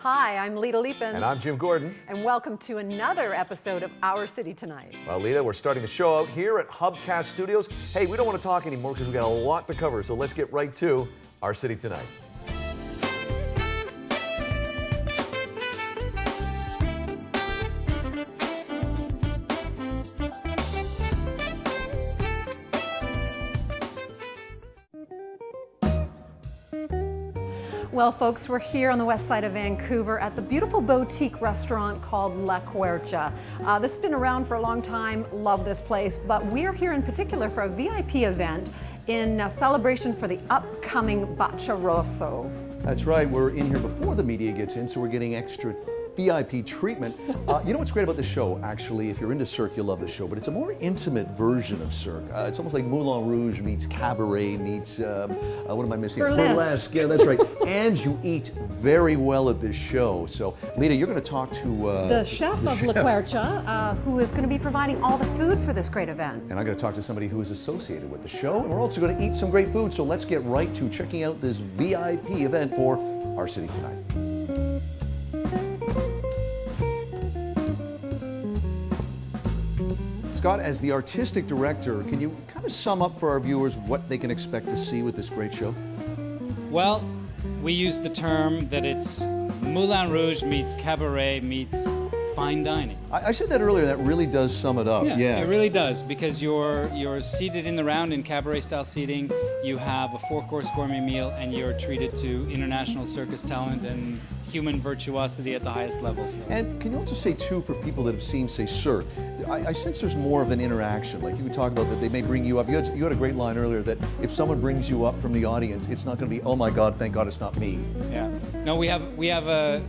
Hi, I'm Lita Leapin. And I'm Jim Gordon. And welcome to another episode of Our City Tonight. Well, Lita, we're starting the show out here at Hubcast Studios. Hey, we don't want to talk anymore because we got a lot to cover, so let's get right to Our City Tonight. Well, folks, we're here on the west side of Vancouver at the beautiful boutique restaurant called La Quercia. This has been around for a long time. Love this place, but we're here in particular for a VIP event in celebration for the upcoming Bacia Rosso. That's right. We're in here before the media gets in, so we're getting extra VIP treatment. You know what's great about this show, actually, if you're into Cirque, you'll love this show, but it's a more intimate version of Cirque. It's almost like Moulin Rouge meets Cabaret meets, what am I missing? Burlesque. Yeah, that's right. And you eat very well at this show. So, Lita, you're going to talk to... the chef of La Quercia, who is going to be providing all the food for this great event. And I'm going to talk to somebody who is associated with the show, and we're also going to eat some great food. So let's get right to checking out this VIP event for Our City Tonight. Scott, as the artistic director, can you kind of sum up for our viewers what they can expect to see with this great show? Well, we use the term that it's Moulin Rouge meets Cabaret meets fine dining. I said that earlier, that really does sum it up. Yeah, it really does, because you're seated in the round in cabaret-style seating, you have a 4-course gourmet meal, and you're treated to international circus talent and human virtuosity at the highest level. So. And can you also say, too, for people that have seen, say, Cirque, I sense there's more of an interaction. Like you could talk about that they may bring you up. You had a great line earlier that if someone brings you up from the audience, it's not going to be, oh my God, thank God it's not me. Yeah. No, we have a,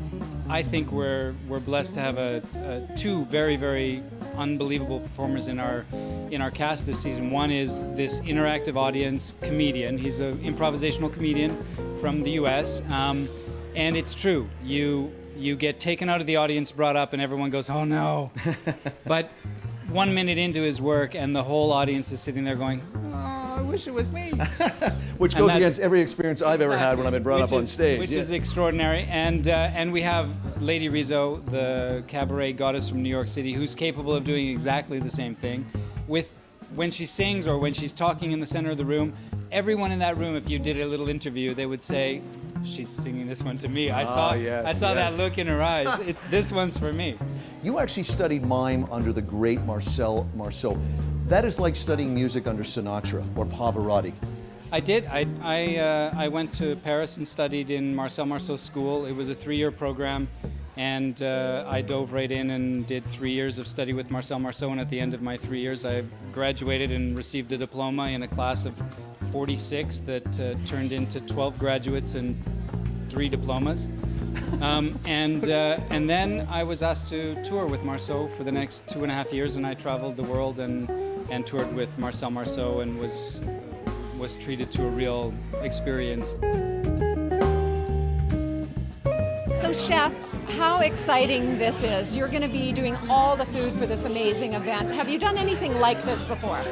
I think we're blessed to have two very, very unbelievable performers in our cast this season. One is this interactive audience comedian. He's an improvisational comedian from the US. And it's true. You get taken out of the audience, brought up, and everyone goes, oh no. But 1 minute into his work, and the whole audience is sitting there going, oh, I wish it was me. Which goes against every experience I've ever had when I've been brought up on stage. Which is extraordinary. And we have Lady Rizzo, the cabaret goddess from New York City, who's capable of doing exactly the same thing. When she sings or when she's talking in the center of the room, everyone in that room, if you did a little interview, they would say, she's singing this one to me. I saw that look in her eyes. This one's for me. You actually studied mime under the great Marcel Marceau. That is like studying music under Sinatra or Pavarotti. I did. I went to Paris and studied in Marcel Marceau's school. It was a 3-year program. And I dove right in and did 3 years of study with Marcel Marceau, and at the end of my 3 years, I graduated and received a diploma in a class of 46 that turned into 12 graduates and 3 diplomas. And then I was asked to tour with Marceau for the next 2.5 years, and I traveled the world and toured with Marcel Marceau and was treated to a real experience. So, Chef, how exciting this is. You're going to be doing all the food for this amazing event. Have you done anything like this before?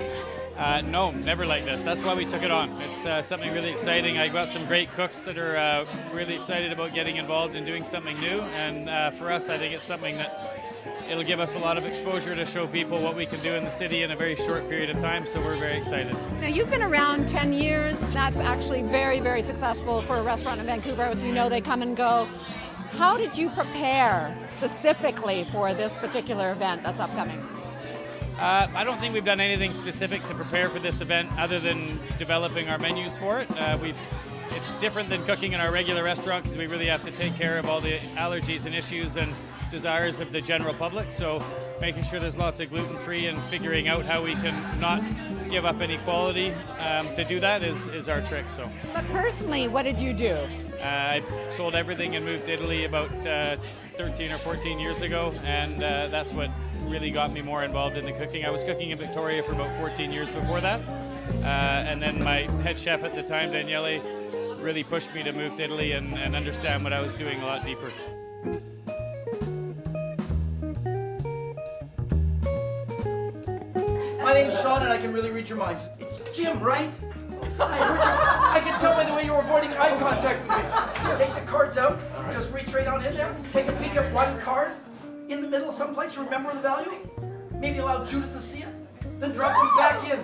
No, never like this. That's why we took it on. It's something really exciting. I got some great cooks that are really excited about getting involved in doing something new. And for us, I think it's something that it'll give us a lot of exposure to show people what we can do in the city in a very short period of time. So we're very excited. Now, you've been around 10 years. That's actually very, very successful for a restaurant in Vancouver. As you know, they come and go. How did you prepare specifically for this particular event that's upcoming? I don't think we've done anything specific to prepare for this event other than developing our menus for it. It's different than cooking in our regular restaurant because we really have to take care of all the allergies and issues and desires of the general public. So making sure there's lots of gluten-free and figuring out how we can not give up any quality to do that is our trick. So. But personally, what did you do? I sold everything and moved to Italy about 13 or 14 years ago, and that's what really got me more involved in the cooking. I was cooking in Victoria for about 14 years before that, and then my head chef at the time, Daniele, really pushed me to move to Italy and understand what I was doing a lot deeper. My name's Sean and I can really read your minds. It's Jim, right? I can tell by the way you're avoiding eye contact with me. Take the cards out, just reach right on in there, take a peek at one card, in the middle someplace, remember the value? Maybe allow Judith to see it, then drop them back in.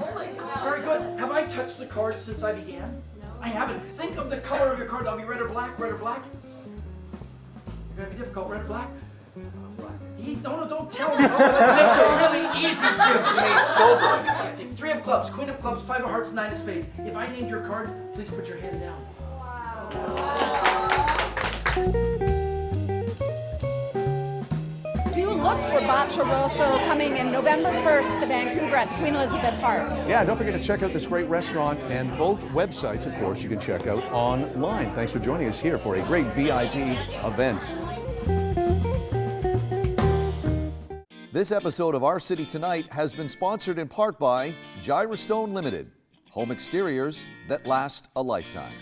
Very good. Have I touched the card since I began? I haven't. Think of the color of your card. That'll be red or black, red or black. You're gonna be difficult, red or black? No, don't tell me. It makes it really easy to. This is me sober. 3 of clubs, queen of clubs, 5 of hearts, 9 of spades. If I named your card, please put your hand down. Do you look for Bacia Rosso coming in November 1st to Vancouver at the Queen Elizabeth Park? Yeah, don't forget to check out this great restaurant and both websites, of course, you can check out online. Thanks for joining us here for a great VIP event. This episode of Our City Tonight has been sponsored in part by Gyrostone Limited, home exteriors that last a lifetime.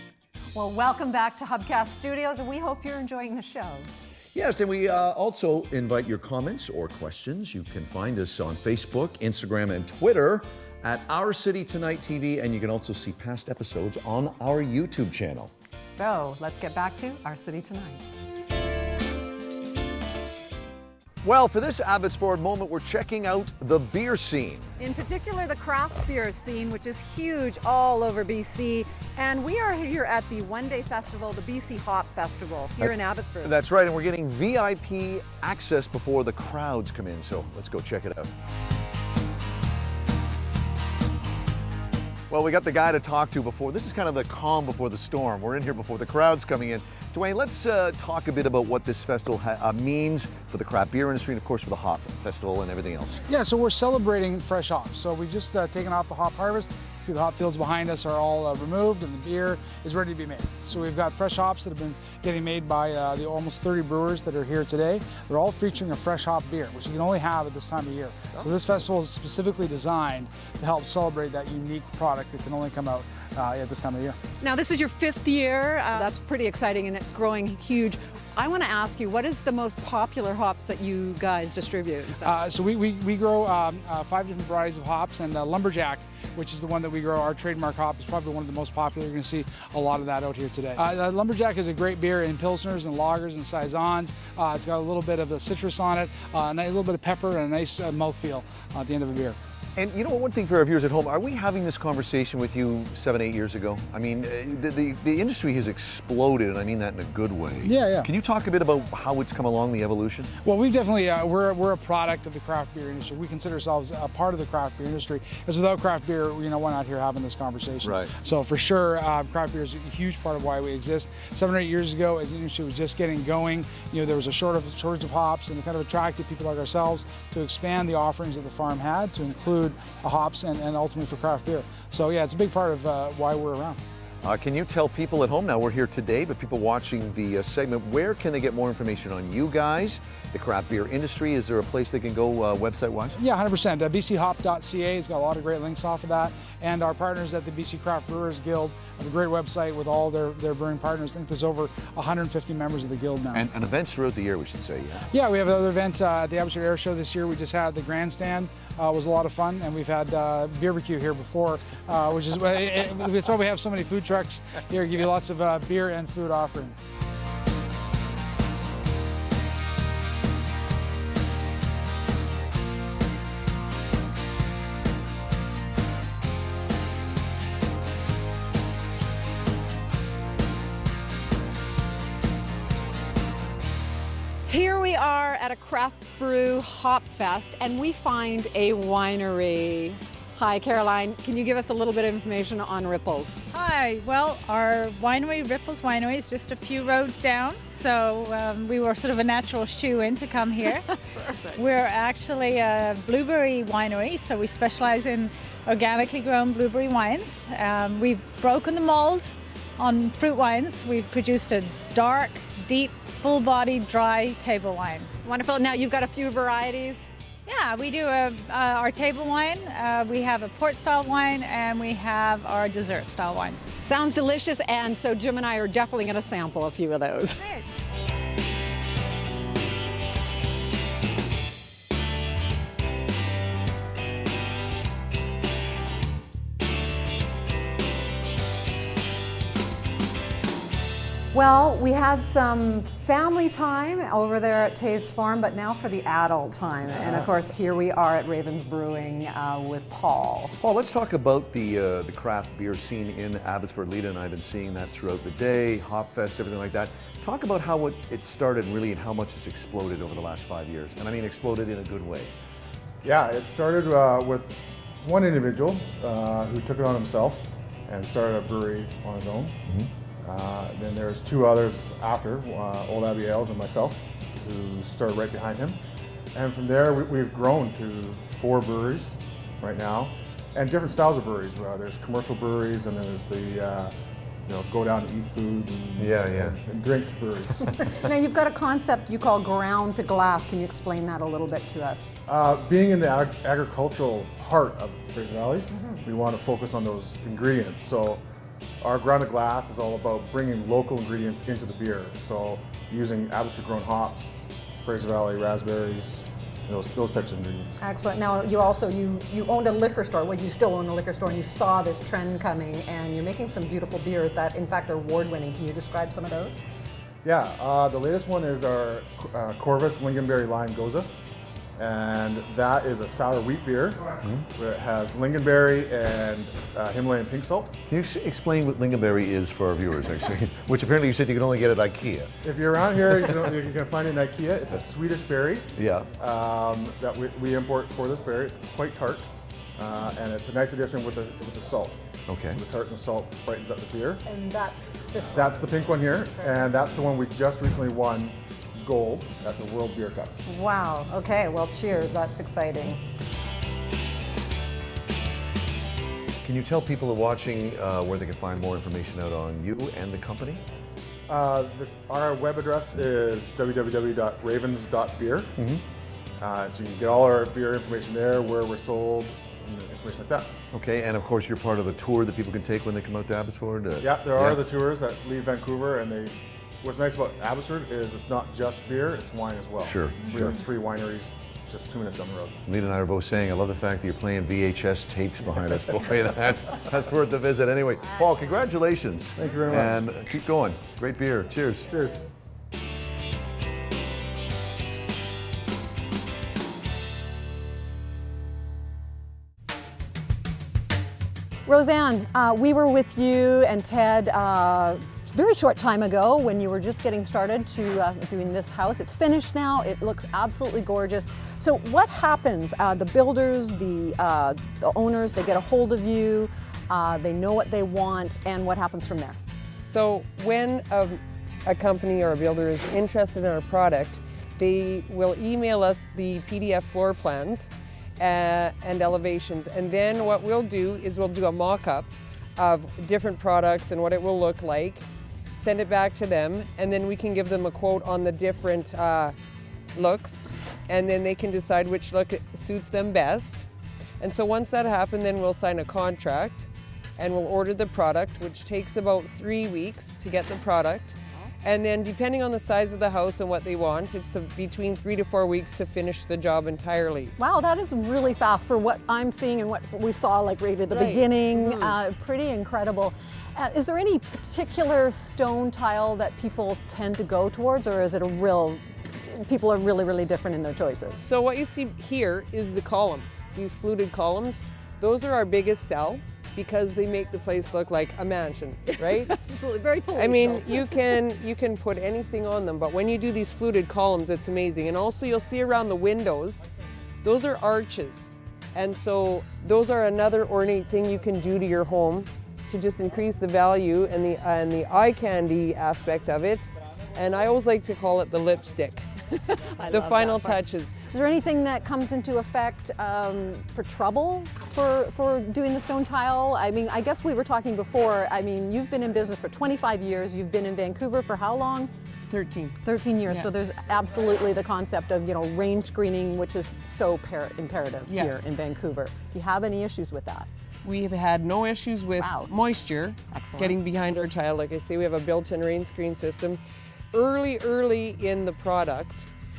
Well, welcome back to Hubcast Studios, and we hope you're enjoying the show. Yes, and we also invite your comments or questions. You can find us on Facebook, Instagram, and Twitter at Our City Tonight TV, and you can also see past episodes on our YouTube channel. So let's get back to Our City Tonight. Well, for this Abbotsford moment, we're checking out the beer scene. In particular, the craft beer scene, which is huge all over BC. And we are here at the one-day festival, the BC Hop Festival, here in Abbotsford. That's right, and we're getting VIP access before the crowds come in, so let's go check it out. Well, we got the guy to talk to before. This is kind of the calm before the storm. We're in here before the crowd's coming in. Dwayne, let's talk a bit about what this festival means for the craft beer industry and, of course, for the hop festival and everything else. Yeah, so we're celebrating fresh hops. So we've just taken off the hop harvest. See, the hop fields behind us are all removed and the beer is ready to be made. So we've got fresh hops that have been getting made by the almost 30 brewers that are here today. They're all featuring a fresh hop beer, which you can only have at this time of year. So this festival is specifically designed to help celebrate that unique product that can only come out at this time of year. Now, this is your 5th year. That's pretty exciting, and it's growing huge. I want to ask you, what is the most popular hops that you guys distribute? So we grow 5 different varieties of hops, and Lumberjack, which is the one that we grow, our trademark hop, is probably one of the most popular. You're going to see a lot of that out here today. Lumberjack is a great beer in pilsners and lagers and saisons. It's got a little bit of the citrus on it, a little bit of pepper, and a nice mouthfeel at the end of a beer. And you know, one thing for our viewers at home, are we having this conversation with you 7, 8 years ago? I mean, the industry has exploded, and I mean that in a good way. Yeah. Can you talk a bit about how it's come along, the evolution? Well, we've definitely, we're a product of the craft beer industry. We consider ourselves a part of the craft beer industry, because without craft beer, we're not here having this conversation. Right. So for sure, craft beer is a huge part of why we exist. 7 or 8 years ago, as the industry was just getting going, there was a shortage of hops, and it kind of attracted people like ourselves to expand the offerings that the farm had to include hops and ultimately for craft beer. So yeah, it's a big part of why we're around. Can you tell people at home, now we're here today, but people watching the segment, where can they get more information on you guys, the craft beer industry? Is there a place they can go website-wise? Yeah, 100%. BCHop.ca has got a lot of great links off of that. And our partners at the BC Craft Brewers Guild have a great website with all their brewing partners. I think there's over 150 members of the guild now. And events throughout the year, we should say, yeah? Yeah, we have another event at the Abbotsford Air Show this year. We just had the grandstand. Was a lot of fun, and we've had beerbecue here before, which is it's why we have so many food trucks here, give you lots of beer and food offerings. Here we are at a craft brew hop fest, and we find a winery. Hi, Caroline. Can you give us a little bit of information on Ripples? Hi. Well, our winery, Ripples Winery, is just a few roads down, so we were sort of a natural shoe-in to come here. Perfect. We're actually a blueberry winery, so we specialize in organically grown blueberry wines. We've broken the mold on fruit wines. We've produced a dark, deep, full-bodied, dry table wine. Wonderful. Now, you've got a few varieties. Yeah, we do our table wine, we have a port-style wine, and we have our dessert-style wine. Sounds delicious, and so Jim and I are definitely going to sample a few of those. Great. Well, we had some family time over there at Taves Farm, but now for the adult time. And of course, here we are at Ravens Brewing with Paul. Paul, let's talk about the craft beer scene in Abbotsford. Lita and I have been seeing that throughout the day, Hopfest, everything like that. Talk about how it started really and how much it's exploded over the last 5 years. And I mean exploded in a good way. Yeah, it started with one individual who took it on himself and started a brewery on his own. Then there's two others after, Old Abbey Ales and myself, who started right behind him. And from there, we've grown to 4 breweries right now, and different styles of breweries. There's commercial breweries, and then there's the go down to eat food and drink breweries. Now you've got a concept you call ground to glass. Can you explain that a little bit to us? Being in the agricultural heart of Fraser Valley, we want to focus on those ingredients. So our ground to glass is all about bringing local ingredients into the beer. So using Abbotsford grown hops, Fraser Valley raspberries, those types of ingredients. Excellent. Now you also you owned a liquor store. Well, you still own a liquor store, and you saw this trend coming, and you're making some beautiful beers that, in fact, are award-winning. Can you describe some of those? Yeah, the latest one is our Corvus Lingonberry Lime Goza, and that is a sour wheat beer. It has lingonberry and Himalayan pink salt. Can you explain what lingonberry is for our viewers, actually? Which apparently you said you can only get at IKEA. If you're around here, you can find it in IKEA. It's a Swedish berry that we import for this berry. It's quite tart, and it's a nice addition with the salt. Okay. So the tart and the salt brightens up the beer. And that's this one. That's the pink one here, and that's the one we just recently won gold at the World Beer Cup. Wow. Okay. Well, cheers. That's exciting. Can you tell people who are watching where they can find more information out on you and the company? Our web address is www.ravens.beer. So you can get all our beer information there, where we're sold, and information like that. Okay, and of course you're part of a tour that people can take when they come out to Abbotsford? Yeah, there are the tours that leave Vancouver, and what's nice about Abbotsford is it's not just beer, it's wine as well. Sure. We have 3 wineries just 2 minutes down the road. Lita and I are both saying, I love the fact that you're playing VHS tapes behind us. Boy, that's worth the visit. Anyway, Paul, congratulations. Thank you very much. And keep going. Great beer. Cheers. Cheers. Roseanne, we were with you and Ted very short time ago when you were just getting started to doing this house. It's finished now. It looks absolutely gorgeous. So what happens? The builders, the owners, they get a hold of you, they know what they want, and what happens from there? So when a company or a builder is interested in our product, they will email us the PDF floor plans and elevations, and then what we'll do is we'll do a mock-up of different products and what it will look like, send it back to them, and then we can give them a quote on the different looks, and then they can decide which look suits them best. And so once that happens, then we'll sign a contract and we'll order the product, which takes about 3 weeks to get the product. And then depending on the size of the house and what they want, it's between 3 to 4 weeks to finish the job entirely. Wow, that is really fast for what I'm seeing and what we saw like right at the beginning. Pretty incredible. Is there any particular stone tile that people tend to go towards, or is it people are really, really different in their choices? So what you see here is the columns, these fluted columns. Those are our biggest sell, because they make the place look like a mansion, right? Absolutely, very cool. I mean, you can put anything on them, but when you do these fluted columns, it's amazing. And also you'll see around the windows, those are arches. And so those are another ornate thing you can do to your home to just increase the value and the eye candy aspect of it. And I always like to call it the lipstick. The final touches. Is there anything that comes into effect for trouble for doing the stone tile? I mean, I guess we were talking before. I mean, you've been in business for 25 years. You've been in Vancouver for how long? 13. 13 years. Yeah. So there's absolutely the concept of, rain screening, which is so imperative here in Vancouver. Do you have any issues with that? We have had no issues with moisture getting behind our tile. Like I say, we have a built-in rain screen system. Early in the product,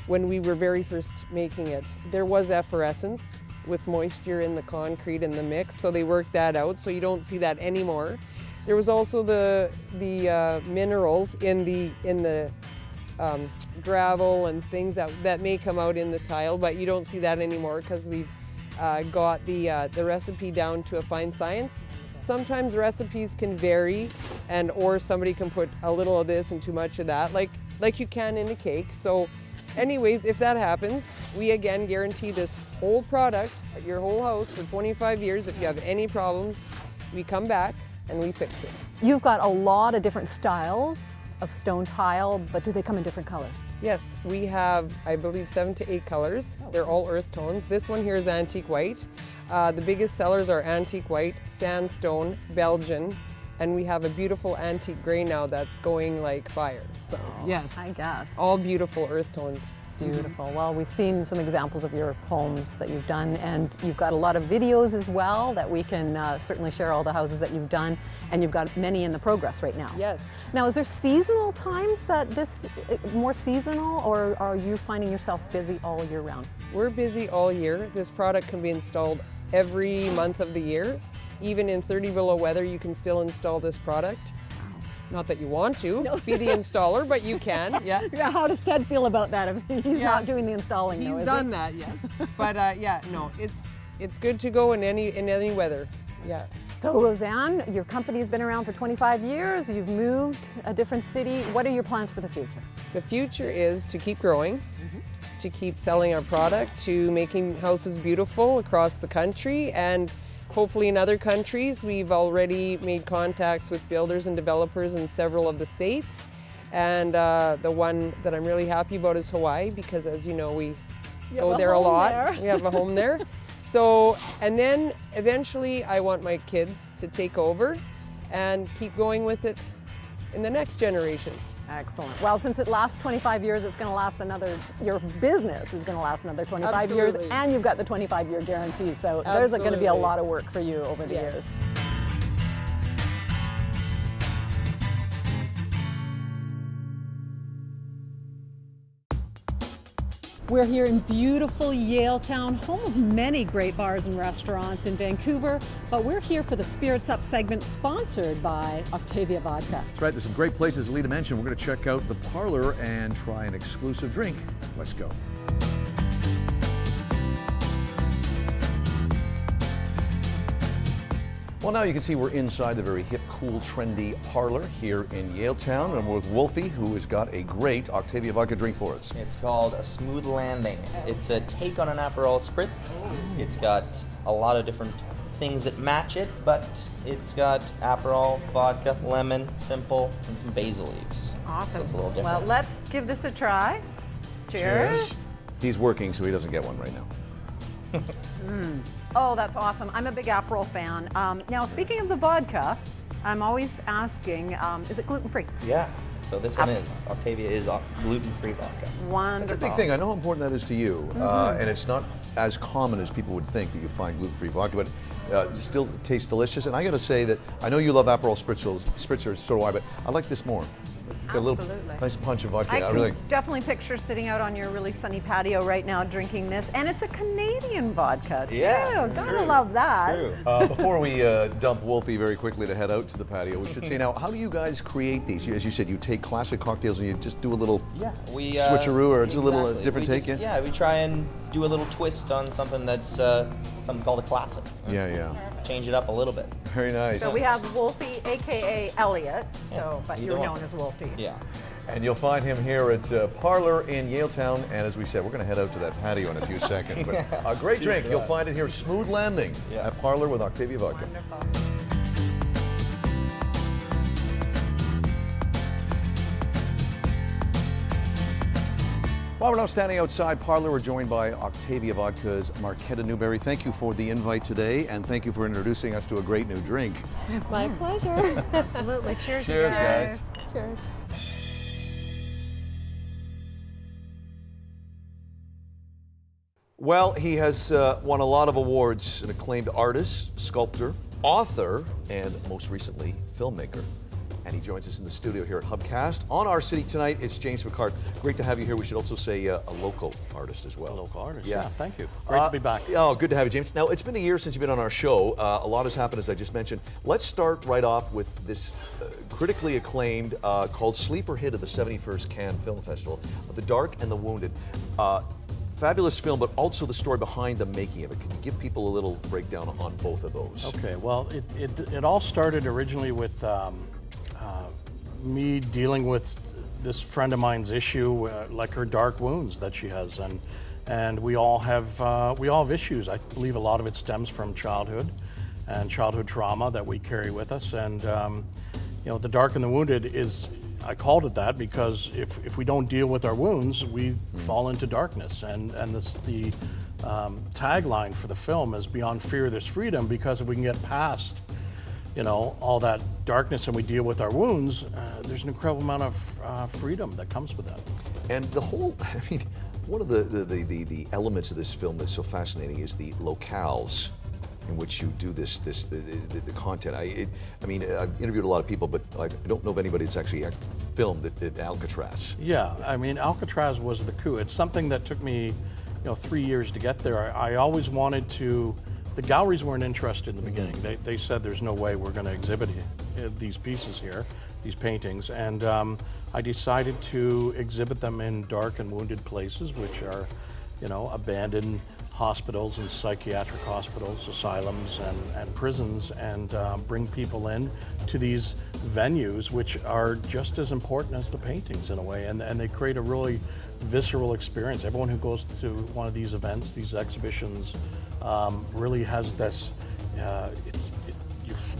when we were very first making it, there was effervescence with moisture in the concrete and the mix, so they worked that out, so you don't see that anymore. There was also the minerals in the gravel and things that may come out in the tile, but you don't see that anymore because we've got the recipe down to a fine science. Sometimes recipes can vary, or somebody can put a little of this and too much of that, like you can in a cake. So anyways, if that happens, we again guarantee this whole product at your whole house for 25 years. If you have any problems, we come back and we fix it. You've got a lot of different styles of stone tile, but do they come in different colors? Yes, we have, I believe, 7 to 8 colors. They're all earth tones. This one here is antique white. The biggest sellers are antique white, sandstone, Belgian, and we have a beautiful antique gray now that's going like fire. So yes, I guess. All beautiful earth tones. Beautiful. Well, we've seen some examples of your homes that you've done, and you've got a lot of videos as well that we can certainly share all the houses that you've done, and you've got many in the progress right now. Yes. Now, is there seasonal times that this more seasonal, or are you finding yourself busy all year round? We're busy all year. This product can be installed every month of the year. Even in 30 below weather, you can still install this product. Not that you want to be the installer, but you can. Yeah. Yeah. How does Ted feel about that? He's not doing the installing. He's done that, yes. But yeah, no, it's good to go in any weather. Yeah. So Roseanne, your company's been around for 25 years. You've moved a different city. What are your plans for the future? The future is to keep growing, to keep selling our product, to making houses beautiful across the country, and hopefully in other countries. We've already made contacts with builders and developers in several of the states. And the one that I'm really happy about is Hawaii, because as you know, we go there a lot. We have a home there. So, and then eventually I want my kids to take over and keep going with it in the next generation. Excellent. Well, since it lasts 25 years, it's going to last your business is going to last another 25 years, and you've got the 25-year guarantee, so there's going to be a lot of work for you over the years. We're here in beautiful Yaletown, home of many great bars and restaurants in Vancouver, but we're here for the Spirits Up segment sponsored by Octavia Vodka. That's right, there's some great places Lita mentioned. We're going to check out the parlor and try an exclusive drink. Let's go. Well, now you can see we're inside the very hip, cool, trendy parlor here in Yaletown, and we're with Wolfie, who has got a great Octavia Vodka drink for us. It's called a Smooth Landing. It's a take on an Aperol Spritz. It's got a lot of different things that match it, but it's got Aperol, vodka, lemon, simple, and some basil leaves. Awesome. So it's a little different. Well, let's give this a try. Cheers. He's working, so he doesn't get one right now. Oh, that's awesome. I'm a big Aperol fan. Now, speaking of the vodka, I'm always asking, is it gluten-free? Yeah. So this one is. Octavia is gluten-free vodka. Wonderful. That's a big thing. I know how important that is to you, and it's not as common as people would think that you find gluten-free vodka, but it still tastes delicious. And I got to say that I know you love Aperol spritzers, so do I, but I like this more. Got a little nice punch of vodka. I can definitely picture sitting out on your really sunny patio right now drinking this, and it's a Canadian vodka too. Yeah, gotta love that. True. Before we dump Wolfie very quickly to head out to the patio, we should say now, how do you guys create these? As you said, you take classic cocktails and you just do a little switcheroo, or it's a little different take. We try and do a little twist on something that's something called a classic. Yeah. Change it up a little bit. Very nice. So we have Wolfie, aka Elliot. But you're known as Wolfie. Yeah. And you'll find him here at Parlor in Yaletown. And as we said, we're going to head out to that patio in a few seconds. But a great drink. You'll find it here, Smooth Landing at Parlor with Octavia Vodka. Wonderful. While we're now standing outside Parlor, we're joined by Octavia Vodka's Marquetta Newberry. Thank you for the invite today, and thank you for introducing us to a great new drink. My pleasure. Absolutely. Cheers, Cheers, guys. Cheers. Well, he has won a lot of awards, an acclaimed artist, sculptor, author, and most recently, filmmaker. and he joins us in the studio here at Hubcast. On our city tonight, it's James Picard. Great to have you here. We should also say a local artist as well. A local artist, yeah. Thank you. Great to be back. Oh, good to have you, James. Now, it's been a year since you've been on our show. A lot has happened, as I just mentioned. Let's start right off with this critically acclaimed, called Sleeper Hit of the 71st Cannes Film Festival, The Dark and the Wounded. Fabulous film, but also the story behind the making of it. Can you give people a little breakdown on both of those? Okay, well, it all started originally with me dealing with this friend of mine's issue, like her dark wounds that she has, and we all have issues. I believe a lot of it stems from childhood and childhood trauma that we carry with us, and you know, The Dark and the Wounded is. I called it that because if we don't deal with our wounds, we fall into darkness. And the tagline for the film is "Beyond Fear, There's Freedom," because if we can get past, you know, all that darkness and we deal with our wounds, there's an incredible amount of freedom that comes with that. And the whole, I mean, one of the elements of this film that's so fascinating is the locales in which you do the content. I mean, I've interviewed a lot of people, but I don't know of anybody that's actually filmed at Alcatraz. Yeah, I mean, Alcatraz was the coup. It's something that took me, you know, 3 years to get there. I always wanted to. The galleries weren't interested in the beginning. They said there's no way we're going to exhibit these pieces here, these paintings, and I decided to exhibit them in dark and wounded places, which are, you know, abandoned hospitals and psychiatric hospitals, asylums and prisons, and bring people in to these venues, which are just as important as the paintings in a way, and they create a really visceral experience. Everyone who goes to one of these events, these exhibitions, really has this,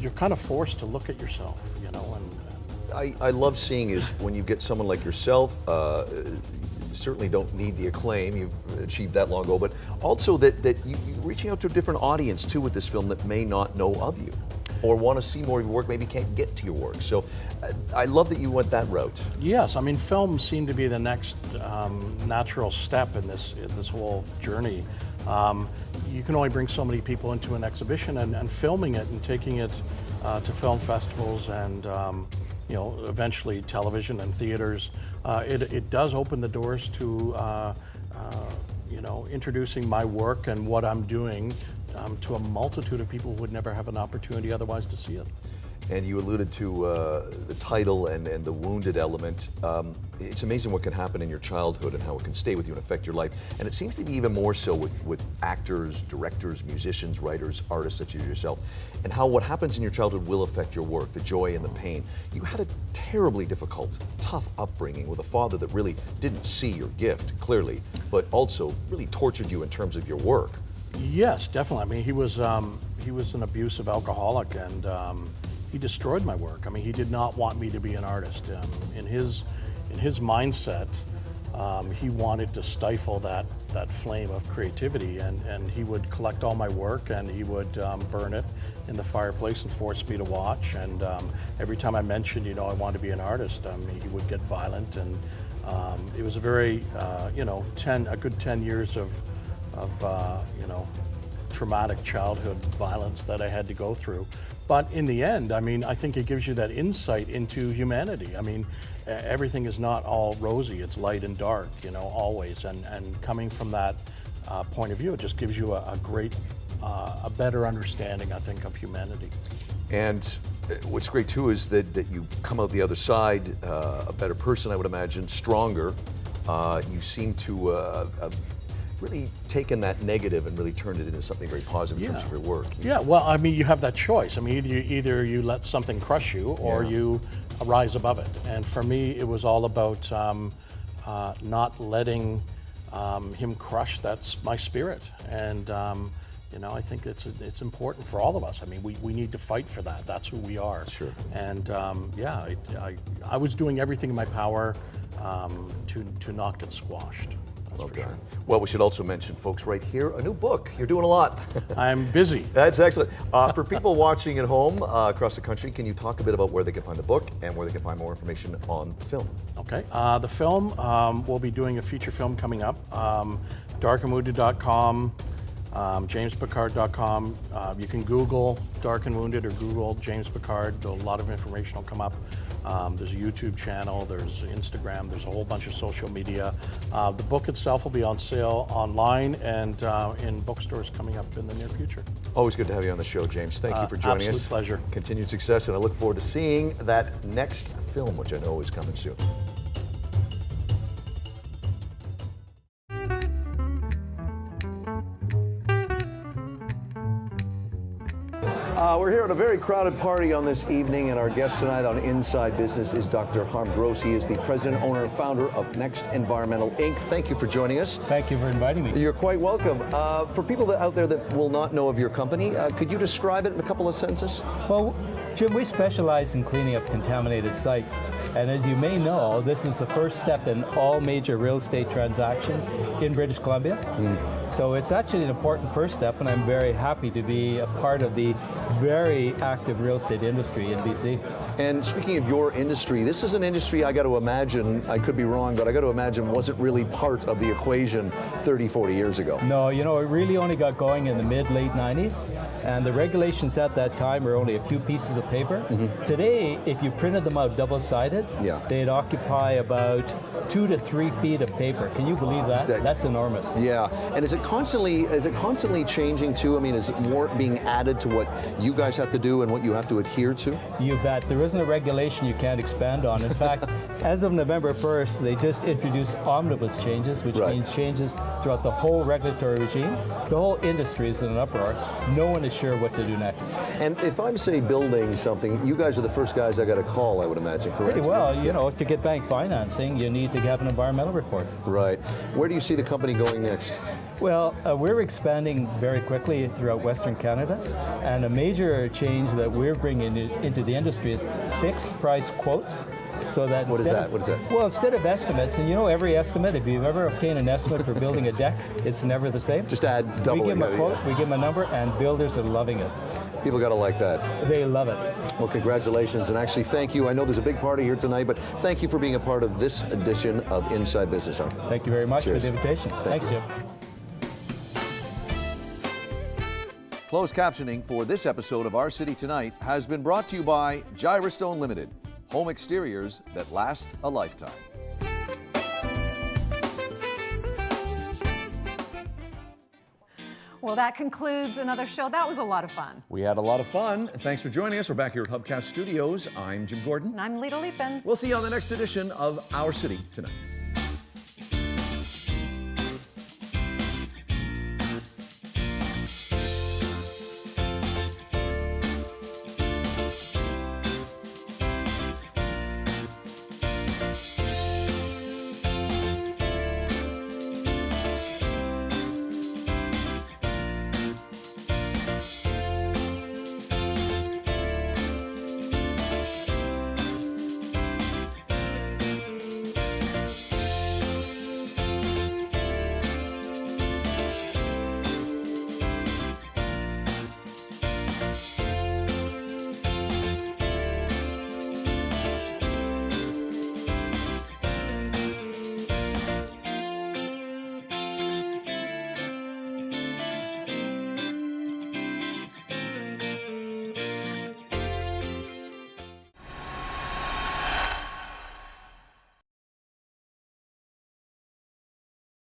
you're kind of forced to look at yourself, you know. And I love seeing is when you get someone like yourself, certainly don't need the acclaim, you've achieved that long ago, but also that you're reaching out to a different audience too with this film that may not know of you or want to see more of your work, maybe can't get to your work. So I love that you went that route. Yes, I mean, film seemed to be the next natural step in this whole journey. You can only bring so many people into an exhibition, and filming it and taking it to film festivals and you know, eventually television and theaters. It does open the doors to, you know, introducing my work and what I'm doing to a multitude of people who would never have an opportunity otherwise to see it. And you alluded to the title and the wounded element. It's amazing what can happen in your childhood and how it can stay with you and affect your life. And it seems to be even more so with actors, directors, musicians, writers, artists such as yourself, and how what happens in your childhood will affect your work, the joy and the pain. You had a terribly difficult, tough upbringing with a father that really didn't see your gift, clearly, but also really tortured you in terms of your work. Yes, definitely. I mean, he was an abusive alcoholic, and he destroyed my work. I mean, he did not want me to be an artist. In his mindset, he wanted to stifle that flame of creativity, and he would collect all my work and he would burn it in the fireplace and force me to watch. And every time I mentioned, you know, I wanted to be an artist, he would get violent, and it was a very, you know, a good 10 years of you know, traumatic childhood violence that I had to go through. But in the end, I mean, I think it gives you that insight into humanity. I mean, everything is not all rosy, it's light and dark, you know, always. And coming from that point of view, it just gives you a great, a better understanding, I think, of humanity. And what's great too is that you come out the other side a better person, I would imagine, stronger. You seem to really taken that negative and really turned it into something very positive in terms of your work. Yeah, well, I mean, you have that choice. I mean, either you let something crush you or you rise above it. And for me, it was all about not letting him crush my spirit. And you know, I think it's important for all of us. I mean, we need to fight for that. That's who we are. Sure. And yeah, I was doing everything in my power to not get squashed. Well done. Sure. Well, we should also mention, folks, right here, a new book. You're doing a lot. I'm busy. That's excellent. For people watching at home across the country, can you talk a bit about where they can find the book and where they can find more information on the film? Okay. The film, we'll be doing a feature film coming up. darkandwounded.com, jamespicard.com. You can Google Dark and Wounded or Google James Picard. A lot of information will come up. There's a YouTube channel, there's Instagram, there's a whole bunch of social media. The book itself will be on sale online and in bookstores coming up in the near future. Always good to have you on the show, James. Thank you for joining us. Absolute pleasure. Continued success, and I look forward to seeing that next film, which I know is coming soon. We're here at a very crowded party on this evening, and our guest tonight on Inside Business is Dr. Harm Gross. He is the president, owner, and founder of Next Environmental Inc. Thank you for joining us. Thank you for inviting me. You're quite welcome. For people out there that will not know of your company, could you describe it in a couple of sentences? Well, Jim, we specialize in cleaning up contaminated sites. And as you may know, this is the first step in all major real estate transactions in British Columbia. So it's actually an important first step, and I'm very happy to be a part of the very active real estate industry in BC. And speaking of your industry, this is an industry I got to imagine, I could be wrong, but I got to imagine wasn't really part of the equation 30, 40 years ago. No, you know, it really only got going in the mid-late 90s, and the regulations at that time were only a few pieces of paper. Today, if you printed them out double-sided, they'd occupy about 2 to 3 feet of paper. Can you believe that? That's enormous. Yeah, and is it constantly changing too? I mean, is it more being added to what you guys have to do and what you have to adhere to? You bet. There isn't a regulation you can't expand on. In fact, as of November 1st, they just introduced omnibus changes, which means changes throughout the whole regulatory regime. The whole industry is in an uproar. No one is sure what to do next. And if I'm, say, building something, you guys are the first guys I got to call, I would imagine, correct? Pretty well. You know, to get bank financing, you need to have an environmental report. Right. Where do you see the company going next? Well, we're expanding very quickly throughout Western Canada, and a major change that we're bringing into the industry is fixed price quotes. So that What is that? Well, instead of estimates, and you know every estimate, if you've ever obtained an estimate for building a deck, it's never the same. Just add double. We give them a quote, we give them a number, and builders are loving it. People got to like that. They love it. Well, congratulations, and actually thank you. I know there's a big party here tonight, but thank you for being a part of this edition of Inside Business. Thank you very much for the invitation. Thanks, Jim. Closed captioning for this episode of Our City Tonight has been brought to you by Gyrostone Limited, home exteriors that last a lifetime. Well, that concludes another show. That was a lot of fun. We had a lot of fun. Thanks for joining us. We're back here at Hubcast Studios. I'm Jim Gordon. And I'm Lita Leapins. We'll see you on the next edition of Our City Tonight.